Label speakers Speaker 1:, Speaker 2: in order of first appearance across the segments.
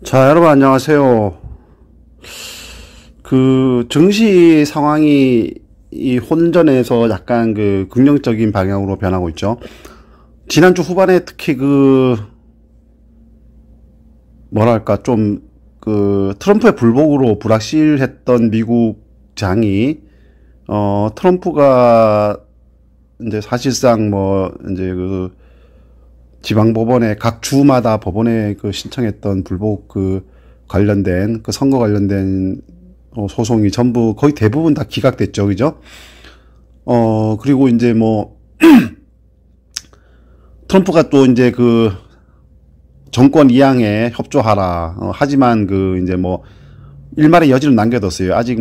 Speaker 1: 자, 여러분 안녕하세요. 증시 상황이 이 혼전에서 약간 긍정적인 방향으로 변하고 있죠. 지난주 후반에 특히 뭐랄까 트럼프의 불복으로 불확실했던 미국장이 트럼프가 이제 사실상 이제 지방법원에 각 주마다 법원에 신청했던 불복 관련된 선거 관련된 소송이 전부 거의 대부분 다 기각됐죠, 그죠? 그리고 이제 트럼프가 또 이제 정권 이양에 협조하라. 하지만 이제 일말의 여지를 남겨뒀어요. 아직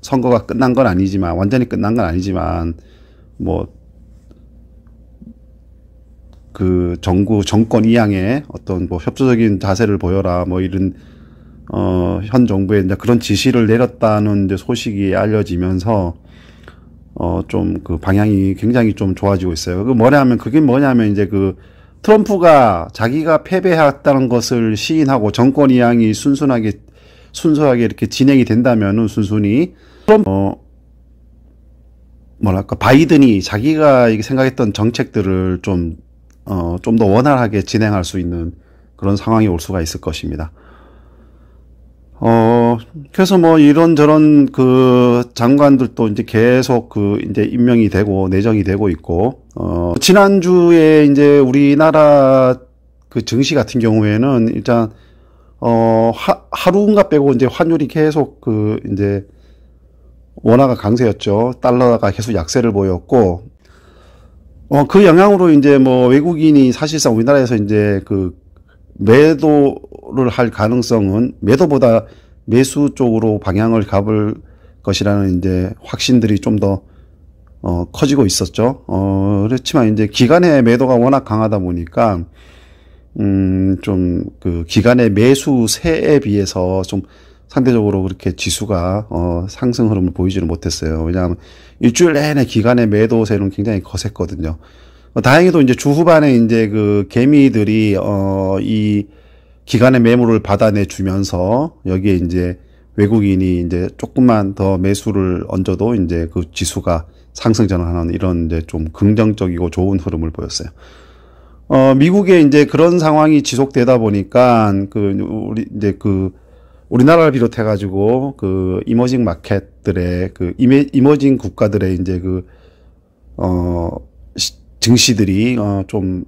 Speaker 1: 선거가 끝난 건 아니지만, 완전히 끝난 건 아니지만, 정권 이양에 어떤 협조적인 자세를 보여라, 이런, 현 정부에 이제 그런 지시를 내렸다는 이제 소식이 알려지면서, 방향이 굉장히 좀 좋아지고 있어요. 그게 뭐냐면 이제 트럼프가 자기가 패배했다는 것을 시인하고 정권 이양이 순수하게 이렇게 진행이 된다면은 순순히, 바이든이 자기가 생각했던 정책들을 좀 더 원활하게 진행할 수 있는 그런 상황이 올 수가 있을 것입니다. 그래서 이런저런 장관들도 이제 계속 이제 임명이 되고 내정이 되고 있고, 지난주에 이제 우리나라 증시 같은 경우에는 일단, 하루인가 빼고 이제 환율이 계속 이제 원화가 강세였죠. 달러가 계속 약세를 보였고, 그 영향으로 이제 외국인이 사실상 우리나라에서 이제 매도를 할 가능성은 매도보다 매수 쪽으로 방향을 잡을 것이라는 이제 확신들이 좀 더 커지고 있었죠. 그렇지만 이제 기관의 매도가 워낙 강하다 보니까 기관의 매수세에 비해서 좀 상대적으로 그렇게 지수가 상승 흐름을 보이지는 못했어요. 왜냐하면 일주일 내내 기관의 매도세는 굉장히 거셌거든요. 다행히도 이제 주 후반에 이제 개미들이 이 기관의 매물을 받아내 주면서 여기에 이제 외국인이 이제 조금만 더 매수를 얹어도 이제 지수가 상승 전환하는 이런 이제 좀 긍정적이고 좋은 흐름을 보였어요. 미국에 이제 그런 상황이 지속되다 보니까 우리나라를 비롯해가지고, 이머징 마켓들의, 이머징 국가들의 이제 증시들이, 좀,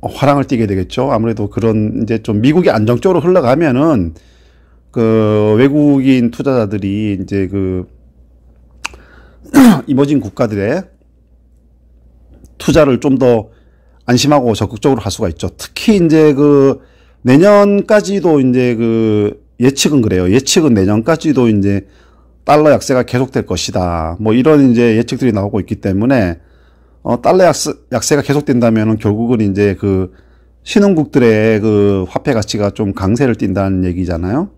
Speaker 1: 화랑을 띠게 되겠죠. 아무래도 그런, 이제 좀 미국이 안정적으로 흘러가면은, 외국인 투자자들이 이제 이머징 국가들의 투자를 좀 더 안심하고 적극적으로 할 수가 있죠. 특히 이제 내년까지도 이제 예측은 그래요. 예측은 내년까지도 이제 달러 약세가 계속될 것이다. 이런 이제 예측들이 나오고 있기 때문에, 달러 약세가 계속된다면은 결국은 이제 신흥국들의 화폐 가치가 좀 강세를 띈다는 얘기잖아요.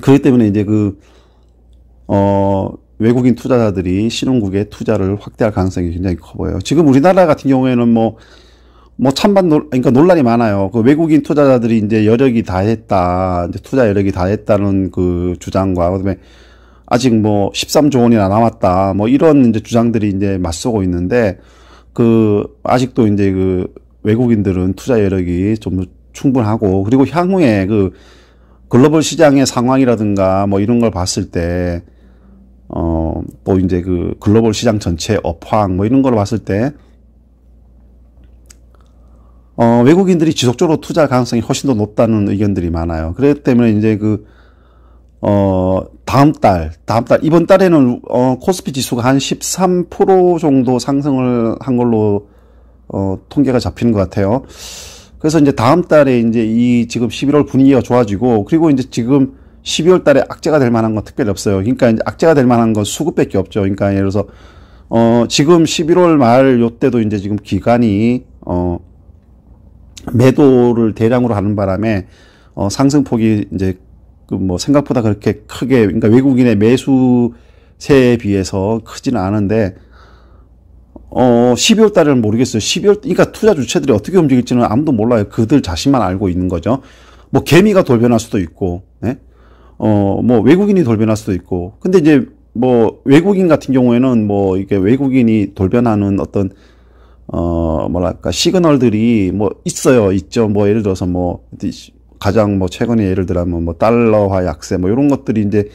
Speaker 1: 그렇기 때문에 이제 외국인 투자자들이 신흥국의 투자를 확대할 가능성이 굉장히 커 보여요. 지금 우리나라 같은 경우에는 그러니까 논란이 많아요. 외국인 투자자들이 이제 여력이 다 했다. 이제 투자 여력이 다 했다는 주장과, 그다음에 아직 13조 원이나 남았다. 이런 이제 주장들이 이제 맞서고 있는데, 아직도 이제 외국인들은 투자 여력이 좀 충분하고, 그리고 향후에 글로벌 시장의 상황이라든가 이런 걸 봤을 때, 또 이제 글로벌 시장 전체 업황 이런 걸 봤을 때, 외국인들이 지속적으로 투자할 가능성이 훨씬 더 높다는 의견들이 많아요. 그렇기 때문에 이제 이번 달에는, 코스피 지수가 한 13% 정도 상승을 한 걸로, 통계가 잡히는 것 같아요. 그래서 이제 다음 달에 이제 지금 11월 분위기가 좋아지고, 그리고 이제 지금 12월 달에 악재가 될 만한 건 특별히 없어요. 그러니까 이제 악재가 될 만한 건 수급밖에 없죠. 그러니까 예를 들어서, 지금 11월 말 요때도 이제 지금 기관이, 매도를 대량으로 하는 바람에, 상승폭이 이제, 생각보다 그렇게 크게, 그러니까 외국인의 매수세에 비해서 크지는 않은데, 12월 달에는 모르겠어요. 그러니까 투자 주체들이 어떻게 움직일지는 아무도 몰라요. 그들 자신만 알고 있는 거죠. 뭐 개미가 돌변할 수도 있고, 예? 뭐 외국인이 돌변할 수도 있고. 근데 이제 뭐 외국인 같은 경우에는 뭐 이게 외국인이 돌변하는 어떤 뭐랄까 시그널들이 뭐 있죠. 뭐 예를 들어서 뭐 가장 뭐 최근에 예를 들면 뭐 달러화 약세 뭐 이런 것들이 이제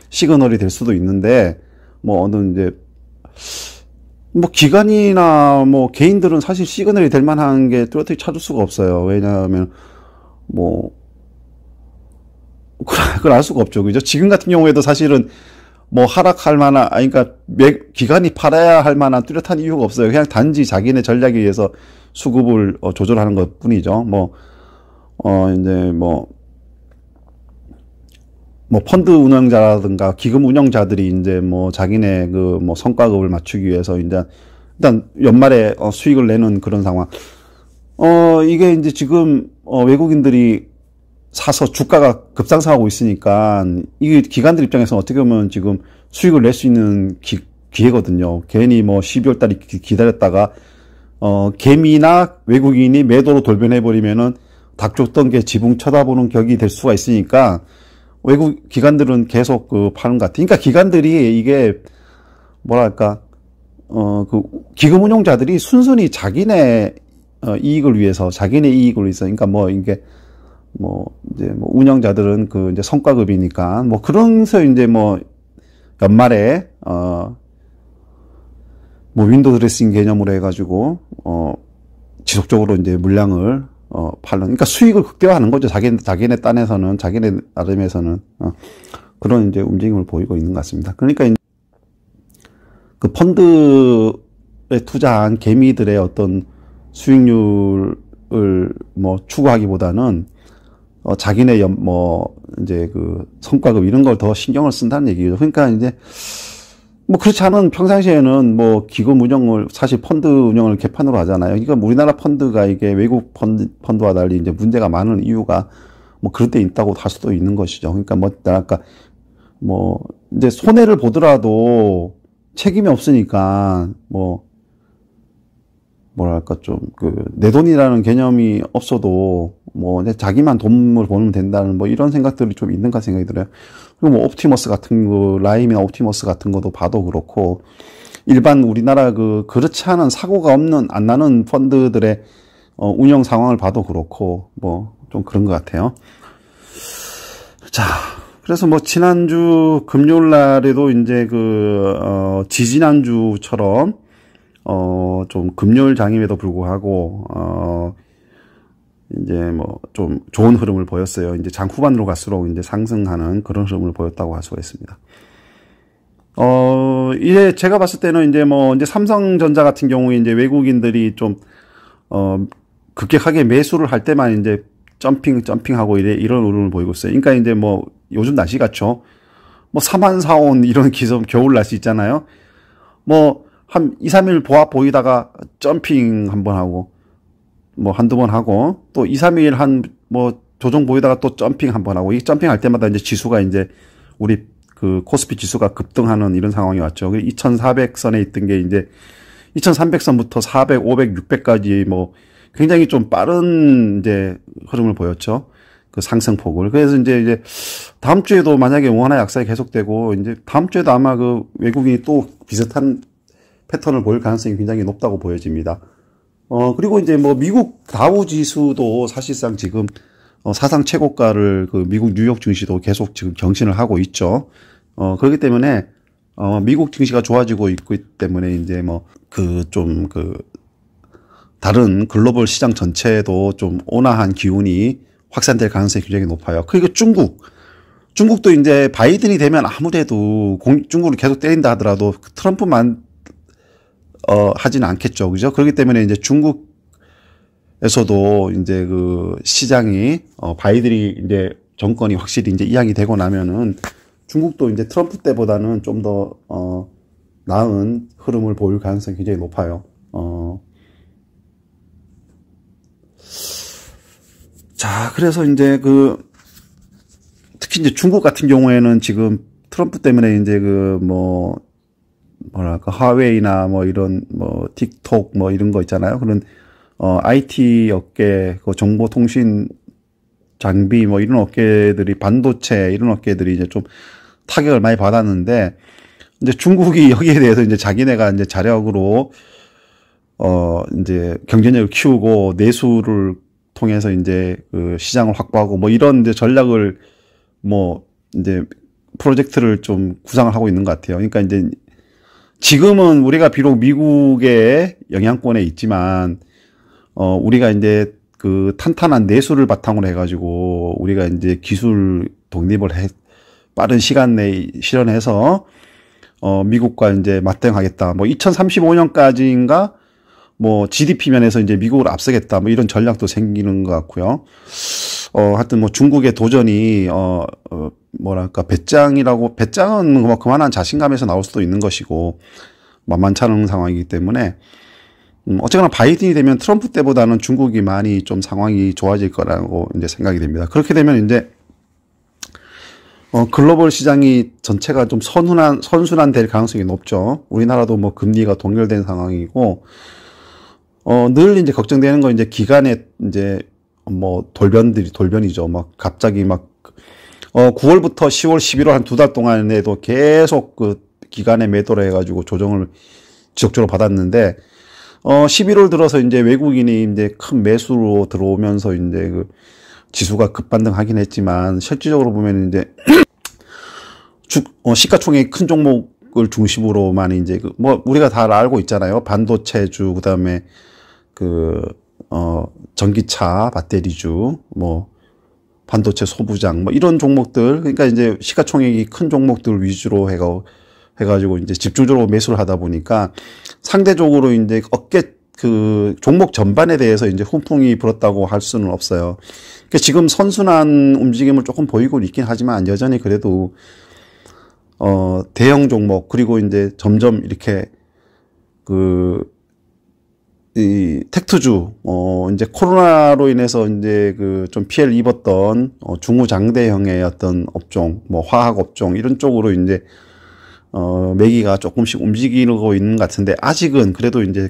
Speaker 1: 시그널이 될 수도 있는데 뭐 어느 이제 뭐 기관이나 뭐 개인들은 사실 시그널이 될 만한 게 뚜렷하게 찾을 수가 없어요. 왜냐하면 뭐 그걸 알 수가 없죠. 그죠? 지금 같은 경우에도 사실은 뭐 하락할 만한, 그러니까 기관이 팔아야 할 만한 뚜렷한 이유가 없어요. 그냥 단지 자기네 전략에 의해서 수급을 조절하는 것 뿐이죠. 이제 뭐 펀드 운영자라든가 기금 운영자들이 이제 뭐 자기네 그 뭐 성과급을 맞추기 위해서 이제 일단 연말에 수익을 내는 그런 상황. 이게 이제 지금 외국인들이 사서 주가가 급상승하고 있으니까 이게 기관들 입장에서 어떻게 보면 지금 수익을 낼 수 있는 기회거든요. 괜히 뭐 12월 달에 기다렸다가 개미나 외국인이 매도로 돌변해 버리면은 닥쳤던 게 지붕 쳐다보는 격이 될 수가 있으니까 외국 기관들은 계속 파는 것 같아요. 그러니까 기관들이 이게 뭐랄까 그 기금 운용자들이 순순히 자기네 이익을 위해서 그러니까 뭐 이게 뭐 이제 뭐 운영자들은 그 이제 성과급이니까 뭐 그런서 이제 뭐 연말에 뭐 윈도우 드레싱 개념으로 해가지고 지속적으로 이제 물량을 팔는, 그러니까 수익을 극대화하는 거죠. 자기네 딴에서는, 자기네 나름에서는 그런 이제 움직임을 보이고 있는 것 같습니다. 그러니까 이제 그 펀드에 투자한 개미들의 어떤 수익률을 뭐 추구하기보다는 자기네 이제 그 성과급 이런 걸 더 신경을 쓴다는 얘기죠. 그러니까 이제 뭐 그렇지 않은 평상시에는 뭐 기금 운영을 사실 펀드 운영을 개판으로 하잖아요. 그러니까 우리나라 펀드가 이게 외국 펀드와 달리 이제 문제가 많은 이유가 뭐 그럴 때 있다고 할 수도 있는 것이죠. 그러니까 뭐 이제 손해를 보더라도 책임이 없으니까 뭐랄까 좀 내 돈이라는 개념이 없어도 뭐 자기만 돈을 벌면 된다는 뭐 이런 생각들이 좀 있는가 생각이 들어요. 그리고 뭐 옵티머스 같은 거, 라임이나 옵티머스 같은 것도 봐도 그렇고 일반 우리나라 그렇지 않은 사고가 안 나는 펀드들의 운영 상황을 봐도 그렇고 뭐 좀 그런 것 같아요. 자, 그래서 뭐 지난주 금요일 날에도 이제 지지난주처럼 좀 금요일 장임에도 불구하고 이제 뭐 좀 좋은 흐름을 보였어요. 이제 장 후반으로 갈수록 이제 상승하는 그런 흐름을 보였다고 할 수가 있습니다. 이제 제가 봤을 때는 이제 삼성전자 같은 경우에 이제 외국인들이 좀 급격하게 매수를 할 때만 이제 점핑하고 이런 흐름을 보이고 있어요. 그러니까 이제 뭐 요즘 날씨 같죠. 뭐 3만4온 이런 겨울 날씨 있잖아요. 뭐 한 2, 3일 보이다가 점핑 한번 하고 뭐 한두 번 하고 또 2, 3일 뭐 조정 보이다가 또 점핑 한번 하고 이 점핑할 때마다 이제 지수가 이제 우리 코스피 지수가 급등하는 이런 상황이 왔죠. 2,400선에 있던 게 이제 2,300선부터 400, 500, 600까지 뭐 굉장히 좀 빠른 이제 흐름을 보였죠. 그 상승폭을. 그래서 이제 다음 주에도 만약에 원화 약세가 계속되고 이제 다음 주에도 아마 외국인이 또 비슷한 패턴을 보일 가능성이 굉장히 높다고 보여집니다. 그리고 이제 뭐 미국 다우 지수도 사실상 지금 사상 최고가를 미국 뉴욕 증시도 계속 지금 경신을 하고 있죠. 그렇기 때문에 미국 증시가 좋아지고 있기 때문에 이제 다른 글로벌 시장 전체에도 좀 온화한 기운이 확산될 가능성이 굉장히 높아요. 그리고 중국도 이제 바이든이 되면 아무래도 중국을 계속 때린다 하더라도 트럼프만 하지는 않겠죠. 그죠? 그렇기 때문에 이제 중국에서도 이제 시장이, 바이든이 이제 정권이 확실히 이제 이양이 되고 나면은 중국도 이제 트럼프 때보다는 좀 더, 나은 흐름을 보일 가능성이 굉장히 높아요. 자, 그래서 이제 특히 이제 중국 같은 경우에는 지금 트럼프 때문에 이제 뭐랄까, 화웨이나 이런 틱톡 이런 거 있잖아요. 그런, IT 업계, 정보통신 장비 뭐 이런 업계들이 반도체 이런 업계들이 이제 좀 타격을 많이 받았는데 이제 중국이 여기에 대해서 이제 자기네가 이제 자력으로 이제 경쟁력을 키우고 내수를 통해서 이제 그 시장을 확보하고 뭐 이런 이제 전략을 뭐 이제 프로젝트를 좀 구상을 하고 있는 것 같아요. 그러니까 이제 지금은 우리가 비록 미국의 영향권에 있지만 우리가 이제 그 탄탄한 내수를 바탕으로 해가지고 우리가 이제 기술 독립을 빠른 시간 내에 실현해서 미국과 이제 맞대응하겠다. 뭐 2035년까지인가 뭐 GDP 면에서 이제 미국을 앞서겠다. 뭐 이런 전략도 생기는 것 같고요. 하여튼 뭐 중국의 도전이 뭐랄까 배짱은 뭐 그만한 자신감에서 나올 수도 있는 것이고 만만치 않은 상황이기 때문에 어쨌거나 바이든이 되면 트럼프 때보다는 중국이 많이 좀 상황이 좋아질 거라고 이제 생각이 됩니다. 그렇게 되면 이제 글로벌 시장이 전체가 좀 선순환 될 가능성이 높죠. 우리나라도 뭐 금리가 동결된 상황이고, 늘 이제 걱정되는 건 이제 기간에 이제 뭐 돌변이죠. 막 갑자기 막, 9월부터 10월, 11월 한 2달 동안에도 계속 그 기간에 매도를 해가지고 조정을 지속적으로 받았는데, 11월 들어서 이제 외국인이 이제 큰 매수로 들어오면서 이제 그 지수가 급반등하긴 했지만 실질적으로 보면 이제 시가총액 큰 종목을 중심으로만 이제 뭐 우리가 다 알고 있잖아요. 반도체주, 그다음에 전기차 배터리주, 뭐 반도체 소부장, 뭐 이런 종목들, 그러니까 이제 시가총액이 큰 종목들 위주로 해가지고 이제 집중적으로 매수를 하다 보니까 상대적으로 이제 종목 전반에 대해서 이제 훈풍이 불었다고 할 수는 없어요. 그러니까 지금 선순환 움직임을 조금 보이고 있긴 하지만 여전히 그래도 대형 종목, 그리고 이제 점점 이렇게 이 텍트주, 이제 코로나로 인해서 이제 좀 피해를 입었던 중후장대형의 어떤 업종, 뭐 화학 업종 이런 쪽으로 이제 매기가 조금씩 움직이고 있는 것 같은데 아직은 그래도 이제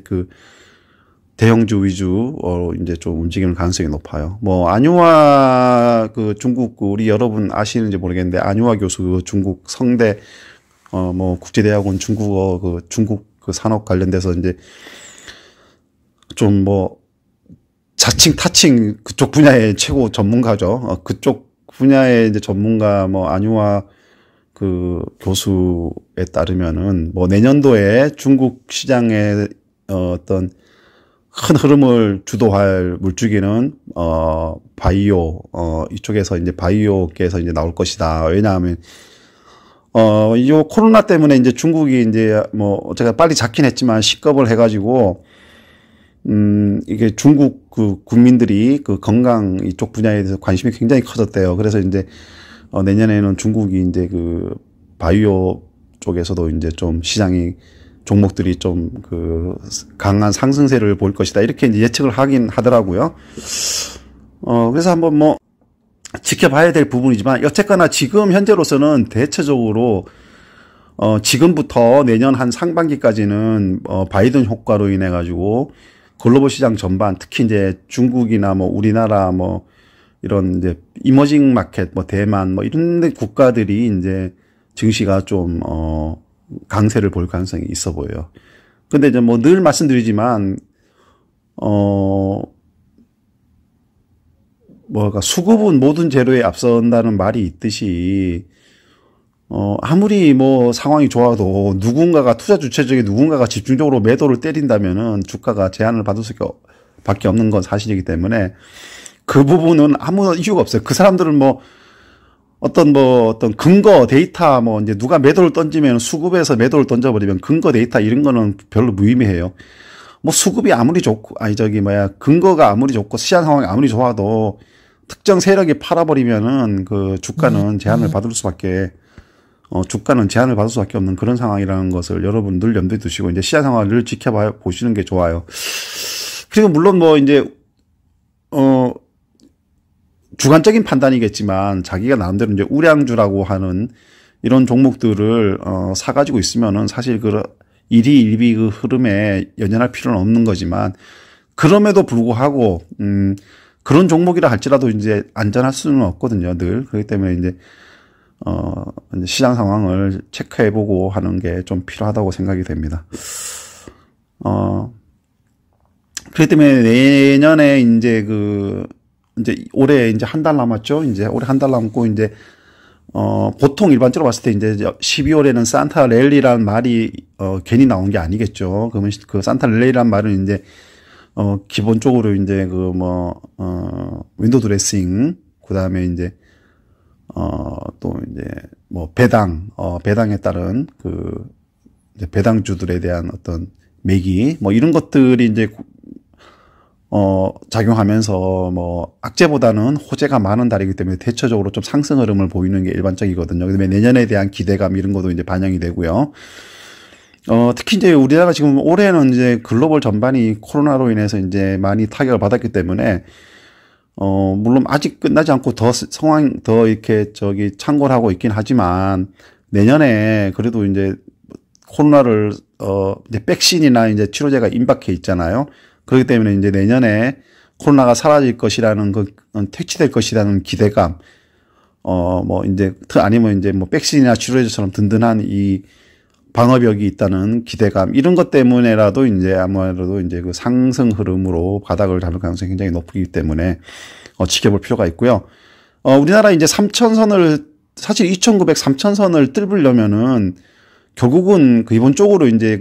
Speaker 1: 대형주 위주 이제 좀 움직이는 가능성이 높아요. 뭐 안유화 중국 우리 여러분 아시는지 모르겠는데 안유화 교수 중국 성대 뭐 국제대학원 중국어 중국 산업 관련돼서 이제 좀 뭐 자칭 타칭 그쪽 분야의 최고 전문가죠. 그쪽 분야의 이제 전문가 뭐 안유화 교수에 따르면은 뭐 내년도에 중국 시장의 어떤 큰 흐름을 주도할 물주기는 바이오 이쪽에서 이제 바이오계에서 이제 나올 것이다. 왜냐하면 이 코로나 때문에 이제 중국이 이제 뭐 제가 빨리 잡긴 했지만 식겁을 해가지고 이게 중국 국민들이 건강 이쪽 분야에 대해서 관심이 굉장히 커졌대요. 그래서 이제 내년에는 중국이 이제 바이오 쪽에서도 이제 좀 시장이 종목들이 좀 강한 상승세를 보일 것이다. 이렇게 이제 예측을 하긴 하더라고요. 그래서 한번 뭐 지켜봐야 될 부분이지만 어쨌거나 지금 현재로서는 대체적으로 지금부터 내년 한 상반기까지는 바이든 효과로 인해 가지고 글로벌 시장 전반, 특히 이제 중국이나 뭐 우리나라 뭐 이런 이제 이머징 마켓, 뭐 대만 뭐 이런 국가들이 이제 증시가 좀 강세를 볼 가능성이 있어 보여요. 근데 이제 뭐 늘 말씀드리지만 수급은 모든 재료에 앞선다는 말이 있듯이 아무리 뭐 상황이 좋아도 투자 주체 중에 누군가가 집중적으로 매도를 때린다면은 주가가 제한을 받을 수밖에 없는 건 사실이기 때문에 그 부분은 아무 이유가 없어요. 그 사람들은 어떤 근거 데이터 이제 누가 매도를 던지면 수급에서 매도를 던져버리면 근거 데이터 이런 거는 별로 무의미해요. 뭐 수급이 아무리 좋고 근거가 아무리 좋고 시장 상황이 아무리 좋아도 특정 세력이 팔아버리면은 주가는 제한을 받을 수밖에 없는 그런 상황이라는 것을 여러분 늘 염두에 두시고 이제 시장 상황을 늘 보시는 게 좋아요. 그리고 물론 이제 주관적인 판단이겠지만 자기가 나름대로 이제 우량주라고 하는 이런 종목들을 사가지고 있으면은 사실 일희일비 흐름에 연연할 필요는 없는 거지만 그럼에도 불구하고 그런 종목이라 할지라도 이제 안전할 수는 없거든요, 늘. 그렇기 때문에 이제 시장 상황을 체크해보고 하는 게 좀 필요하다고 생각이 됩니다. 그렇기 때문에 내년에 이제 이제 올해 이제 한 달 남았죠. 이제 올해 한 달 남고 이제 보통 일반적으로 봤을 때 이제 12월에는 산타 랠리라는 말이 괜히 나온 게 아니겠죠. 그러면 그 산타 랠리라는 말은 이제 기본적으로 이제 윈도우 드레싱, 그다음에 이제 또 이제 뭐 배당에 따른 이제 배당주들에 대한 어떤 매기 뭐 이런 것들이 이제 작용하면서 뭐 악재보다는 호재가 많은 달이기 때문에 대체적으로 좀 상승 흐름을 보이는 게 일반적이거든요. 그다음에 내년에 대한 기대감 이런 것도 이제 반영이 되고요. 특히 이제 우리나라가 지금 올해는 이제 글로벌 전반이 코로나로 인해서 이제 많이 타격을 받았기 때문에 물론 아직 끝나지 않고 더 이렇게 창궐 하고 있긴 하지만 내년에 그래도 이제 코로나를 이제 백신이나 이제 치료제가 임박해 있잖아요. 그렇기 때문에 이제 내년에 코로나가 사라질 것이라는 퇴치될 것이라는 기대감, 아니면 이제 뭐 백신이나 치료제처럼 든든한 이 방어벽이 있다는 기대감, 이런 것 때문에라도 이제 아무래도 이제 그 상승 흐름으로 바닥을 잡을 가능성이 굉장히 높기 때문에 지켜볼 필요가 있고요. 우리나라 이제 3,000선을, 사실 2,900, 3,000선을 뚫으려면은 결국은 기본적으로 이제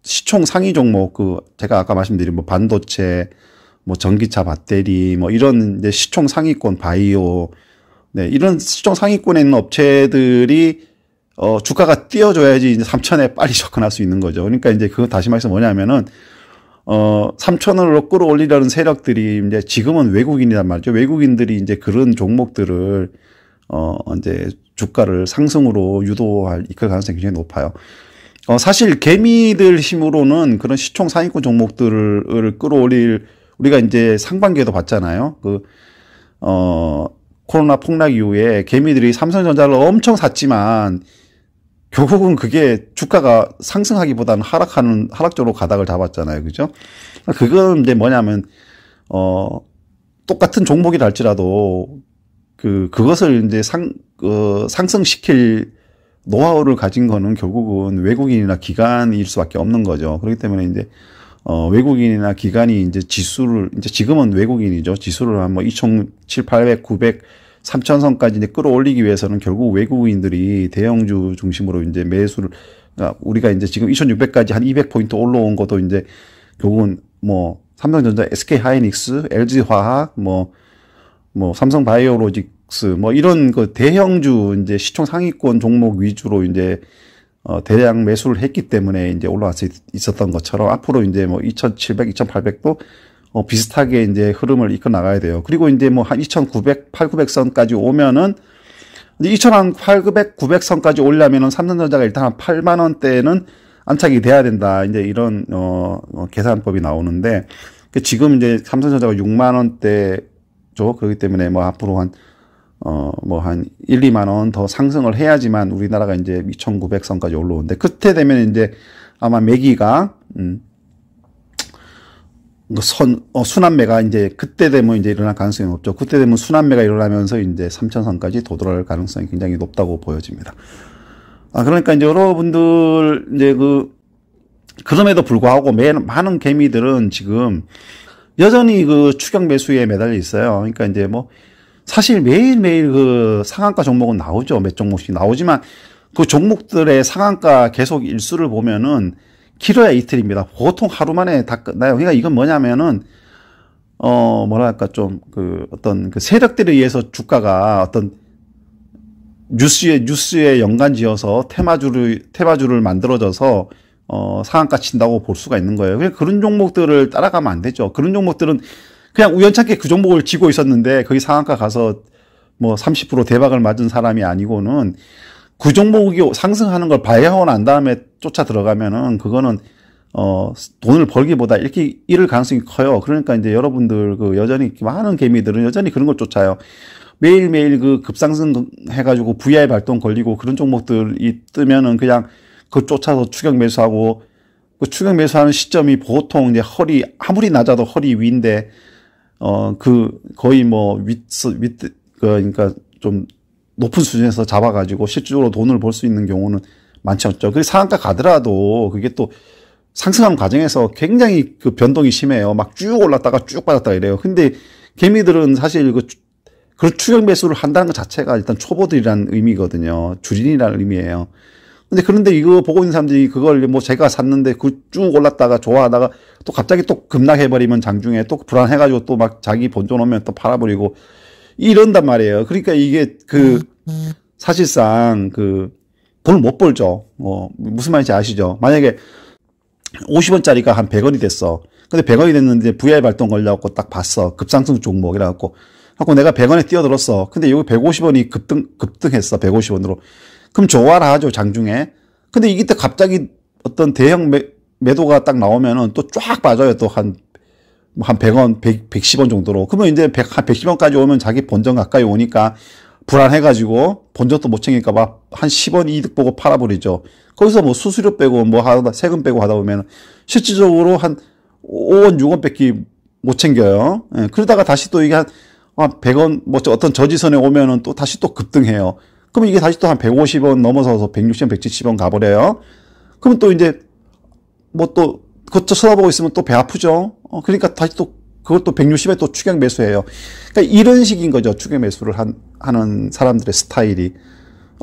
Speaker 1: 시총 상위 종목, 제가 아까 말씀드린 반도체, 전기차 배터리, 이런 이제 시총 상위권 바이오, 네, 이런 시총 상위권에 있는 업체들이, 주가가 뛰어줘야지 이제 3,000에 빨리 접근할 수 있는 거죠. 그러니까 이제 다시 말해서 뭐냐면은, 3,000으로 끌어올리려는 세력들이 이제 지금은 외국인이란 말이죠. 외국인들이 이제 그런 종목들을, 이제 주가를 상승으로 이끌 가능성이 굉장히 높아요. 사실 개미들 힘으로는 그런 시총 상위권 종목들을 우리가 이제 상반기에도 봤잖아요. 코로나 폭락 이후에 개미들이 삼성전자를 엄청 샀지만 결국은 그게 주가가 상승하기보다는 하락적으로 가닥을 잡았잖아요. 그죠? 그건 이제 뭐냐면, 똑같은 종목이라 할지라도 그것을 이제 상승시킬 노하우를 가진 거는 결국은 외국인이나 기관일 수밖에 없는 거죠. 그렇기 때문에 이제, 외국인이나 기관이 이제 이제 지금은 외국인이죠. 지수를 한 2,700, 800, 900, 3,000선까지 이제 끌어올리기 위해서는 결국 외국인들이 대형주 중심으로 이제 그러니까 우리가 이제 지금 2,600까지 한 200포인트 올라온 것도 이제 결국은 삼성전자, SK하이닉스, LG화학, 삼성바이오로직스, 이런 대형주 이제 시총 상위권 종목 위주로 이제 대량 매수를 했기 때문에 이제 올라와서 있었던 것처럼 앞으로 이제 2,700, 2,800도 비슷하게 이제 흐름을 이끌어 나가야 돼요. 그리고 이제 한 2,900, 8,900선까지 오면은 이제 2,800, 900선까지 오려면은 삼성전자가 일단 한 8만 원대는 안착이 돼야 된다. 이제 이런 계산법이 나오는데 지금 이제 삼성전자가 6만 원대죠. 그렇기 때문에 앞으로 한 1, 2만 원 더 상승을 해야지만 우리나라가 이제 2,900선까지 올라오는데 그때 되면 이제 아마 매기가 순환매가 이제 그때 되면 이제 일어날 가능성이 높죠. 그때 되면 순환매가 일어나면서 이제 3,000선까지 도달할 가능성이 굉장히 높다고 보여집니다. 그러니까 이제 여러분들 이제 그럼에도 불구하고 많은 개미들은 지금 여전히 추격 매수에 매달려 있어요. 그러니까 이제 사실 매일매일 상한가 종목은 나오죠. 몇 종목씩 나오지만 그 종목들의 상한가 계속 일수를 보면은 길어야 이틀입니다. 보통 하루 만에 다 끝나요. 그러니까 이건 뭐냐면은, 어떤 세력들에 의해서 주가가 어떤 뉴스에 연관 지어서 테마주를 만들어져서, 상한가 친다고 볼 수가 있는 거예요. 그런 종목들을 따라가면 안 되죠. 그런 종목들은 그냥 우연찮게 그 종목을 쥐고 있었는데, 거기 상한가 가서 30% 대박을 맞은 사람이 아니고는 그 종목이 상승하는 걸 발견하고 난 다음에 쫓아 들어가면은 그거는 돈을 벌기보다 이렇게 잃을 가능성이 커요. 그러니까 이제 여러분들 여전히 많은 개미들은 여전히 그런 걸 쫓아요. 매일매일 급상승 해가지고 VI 발동 걸리고 그런 종목들이 뜨면은 그냥 쫓아서 추격 매수하고 추격 매수하는 시점이 보통 이제 아무리 낮아도 허리 위인데 거의 뭐, 그러니까 좀 높은 수준에서 잡아가지고 실질적으로 돈을 벌 수 있는 경우는 많지 않죠. 그리고 상한가 가더라도 그게 또 상승하는 과정에서 굉장히 그 변동이 심해요. 막 쭉 올랐다가 쭉 빠졌다가 이래요. 근데 개미들은 사실 그 추격 매수를 한다는 것 자체가 일단 초보들이라는 의미거든요. 주린이라는 의미예요. 그런데 이거 보고 있는 사람들이 그걸 뭐 제가 샀는데 그 쭉 올랐다가 좋아하다가 또 갑자기 또 급락해버리면 장중에 또 불안해가지고 또 막 자기 본전 오면 또 팔아버리고 이런단 말이에요. 그러니까 이게 사실상 돈을 못 벌죠. 무슨 말인지 아시죠? 만약에 50원짜리가 한 100원이 됐어. 근데 100원이 됐는데 VI 발동 걸려갖고 딱 봤어. 급상승 종목이라갖고. 하고 내가 100원에 뛰어들었어. 근데 여기 150원이 급등했어. 150원으로. 그럼 좋아라 하죠, 장중에. 근데 이때 갑자기 어떤 대형 매도가 딱 나오면은 또 쫙 빠져요. 또 한 100원, 110원 정도로. 그러면 이제 한 110원까지 오면 자기 본전 가까이 오니까 불안해가지고 본전도 못 챙길까봐 한 10원 이득 보고 팔아버리죠. 거기서 뭐 수수료 빼고 뭐 하다, 세금 빼고 하다 보면 실질적으로 한 5원, 6원 밖에 못 챙겨요. 예, 그러다가 다시 또 이게 한 100원, 뭐 어떤 저지선에 오면은 또 다시 또 급등해요. 그러면 이게 다시 또 한 150원 넘어서서 160원, 170원 가버려요. 그러면 또 이제 뭐 또 그것도 쳐다보고 있으면 또 배 아프죠. 그러니까 다시 또 그것도 160에 또 추격 매수해요. 그러니까 이런 식인 거죠. 추격 매수를 하는 사람들의 스타일이.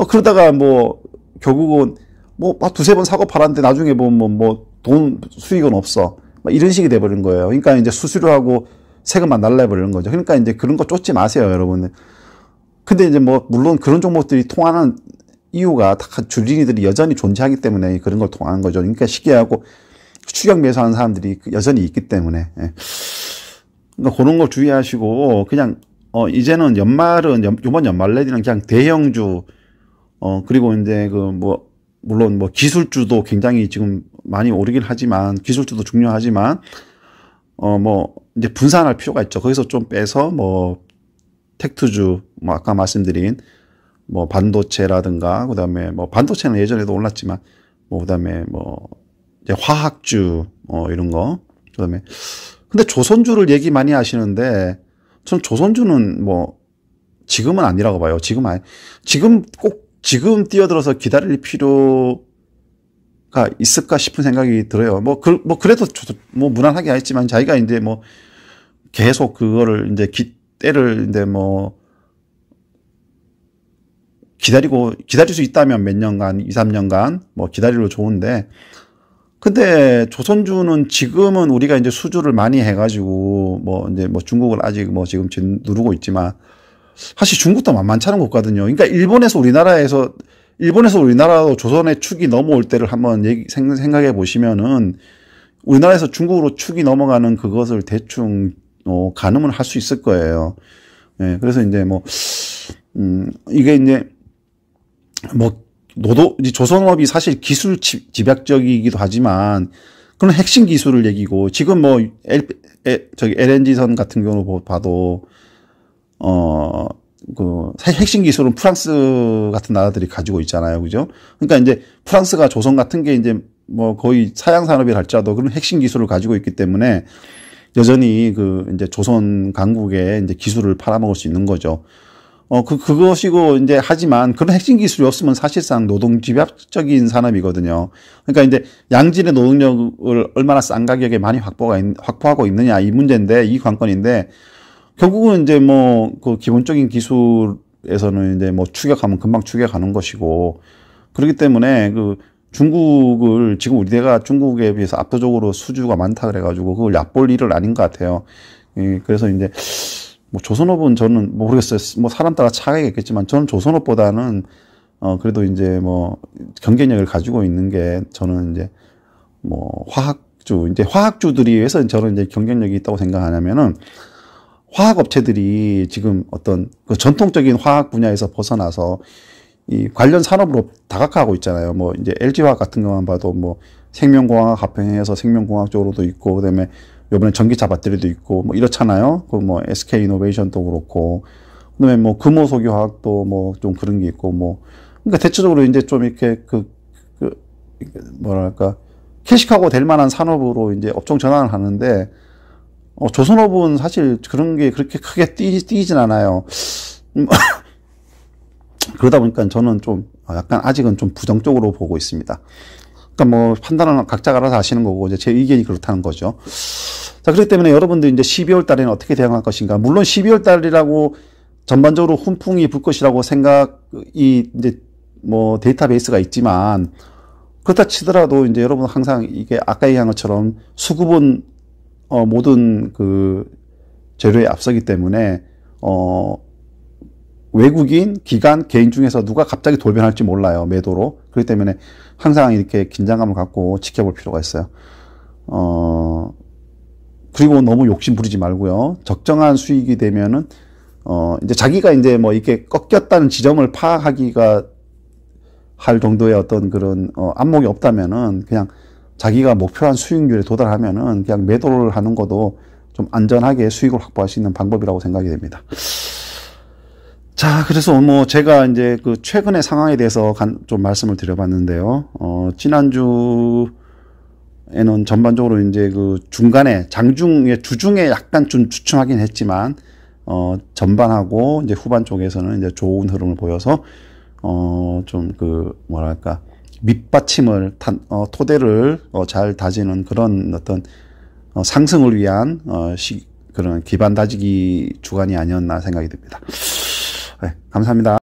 Speaker 1: 그러다가 뭐 결국은 뭐 두세 번 사고 팔았는데 나중에 보면 뭐 돈 수익은 없어. 이런 식이 돼버린 거예요. 그러니까 이제 수수료하고 세금만 날라버리는 거죠. 그러니까 이제 그런 거 쫓지 마세요, 여러분들. 근데 이제 뭐 물론 그런 종목들이 통하는 이유가 다 주린이들이 여전히 존재하기 때문에 그런 걸 통하는 거죠. 그러니까 시기하고 추격 매수하는 사람들이 여전히 있기 때문에. 예. 그러니까 그런 걸 주의하시고 그냥 이제는 이번 연말 내지는 그냥 대형주 그리고 이제 물론 뭐 기술주도 굉장히 지금 많이 오르긴 하지만 기술주도 중요하지만 뭐 이제 분산할 필요가 있죠. 거기서 좀 빼서 뭐 텍투주 뭐 아까 말씀드린 뭐 반도체라든가 그다음에 뭐 반도체는 예전에도 올랐지만 뭐 그다음에 뭐 이제 화학주 이런 거 그다음에 근데 조선주를 얘기 많이 하시는데 전 조선주는 뭐 지금은 아니라고 봐요. 지금 뛰어들어서 기다릴 필요가 있을까 싶은 생각이 들어요. 그래도 뭐 무난하게 했지만 자기가 이제 뭐 계속 그거를 이제 때를 이제 뭐 기다릴 수 있다면 몇 년간, 2, 3년간 뭐 기다리려 좋은데 근데 조선주는 지금은 우리가 이제 수주를 많이 해가지고 뭐 이제 뭐 중국을 아직 뭐 지금 누르고 있지만 사실 중국도 만만치 않은 거거든요. 그러니까 일본에서 우리나라도 조선의 축이 넘어올 때를 한번 생각해 보시면은 우리나라에서 중국으로 축이 넘어가는 그것을 대충 가늠을 할 수 있을 거예요. 예, 그래서 이제 이게 이제 이제 조선업이 사실 기술 집약적이기도 하지만 그런 핵심 기술을 얘기고 지금 뭐 LNG선 같은 경우로 봐도 핵심 기술은 프랑스 같은 나라들이 가지고 있잖아요. 그죠? 그러니까 이제 프랑스가 조선 같은 게 이제 뭐 거의 사양 산업이라 할지라도 그런 핵심 기술을 가지고 있기 때문에 여전히 이제 조선 강국에 이제 기술을 팔아먹을 수 있는 거죠. 그것이고 이제 하지만 그런 핵심 기술이 없으면 사실상 노동 집약적인 산업이거든요. 그러니까 이제 양질의 노동력을 얼마나 싼 가격에 많이 확보하고 있느냐 이 문제인데 이 관건인데 결국은 이제 그 기본적인 기술에서는 이제 추격하면 금방 추격하는 것이고 그렇기 때문에 중국을 지금 우리가 중국에 비해서 압도적으로 수주가 많다 그래가지고 그걸 얕볼 일은 아닌 것 같아요. 그래서 이제 조선업은 저는 모르겠어요. 사람 따라 차이가 있겠지만 저는 조선업보다는 그래도 이제 경쟁력을 가지고 있는 게 저는 이제 화학주들이 왜서 저는 이제 경쟁력이 있다고 생각하냐면은 화학업체들이 지금 어떤 전통적인 화학 분야에서 벗어나서 이 관련 산업으로 다각화하고 있잖아요. 이제 LG화학 같은 것만 봐도 생명공학 합병해서 생명공학 쪽으로도 있고, 그다음에 요번에 전기차 배터리도 있고, 이렇잖아요. SK이노베이션도 그렇고, 그다음에 금호석유화학도 좀 그런 게 있고, 그러니까 대체적으로 이제 좀 이렇게 뭐랄까, 캐식하고 될 만한 산업으로 이제 업종 전환을 하는데, 조선업은 사실 그런 게 그렇게 크게 뛰진 않아요. 그러다 보니까 저는 좀 약간 아직은 좀 부정적으로 보고 있습니다. 그러니까 뭐 판단은 각자가 알아서 하시는 거고 이제 제 의견이 그렇다는 거죠. 자, 그렇기 때문에 여러분들 이제 12월 달에는 어떻게 대응할 것인가? 물론 12월 달이라고 전반적으로 훈풍이 불 것이라고 생각이 이제 뭐 데이터베이스가 있지만 그렇다 치더라도 이제 여러분 항상 이게 아까 얘기한 것처럼 수급은 모든 그 재료에 앞서기 때문에 외국인, 기관, 개인 중에서 누가 갑자기 돌변할지 몰라요. 매도로. 그렇기 때문에 항상 이렇게 긴장감을 갖고 지켜볼 필요가 있어요. 그리고 너무 욕심 부리지 말고요. 적정한 수익이 되면은 이제 자기가 이제 뭐 이렇게 꺾였다는 지점을 파악하기가 할 정도의 어떤 그런 안목이 없다면은 그냥 자기가 목표한 수익률에 도달하면은 그냥 매도를 하는 것도 좀 안전하게 수익을 확보할 수 있는 방법이라고 생각이 됩니다. 자, 그래서 뭐 제가 이제 그 최근의 상황에 대해서 좀 말씀을 드려봤는데요. 지난주에는 전반적으로 이제 그 중간에 장중에 주중에 약간 좀 주춤하긴 했지만 전반하고 이제 후반 쪽에서는 이제 좋은 흐름을 보여서 좀 그 뭐랄까 밑받침을 토대를 잘 다지는 그런 어떤 상승을 위한 그런 기반 다지기 주간이 아니었나 생각이 듭니다. 네, 감사합니다.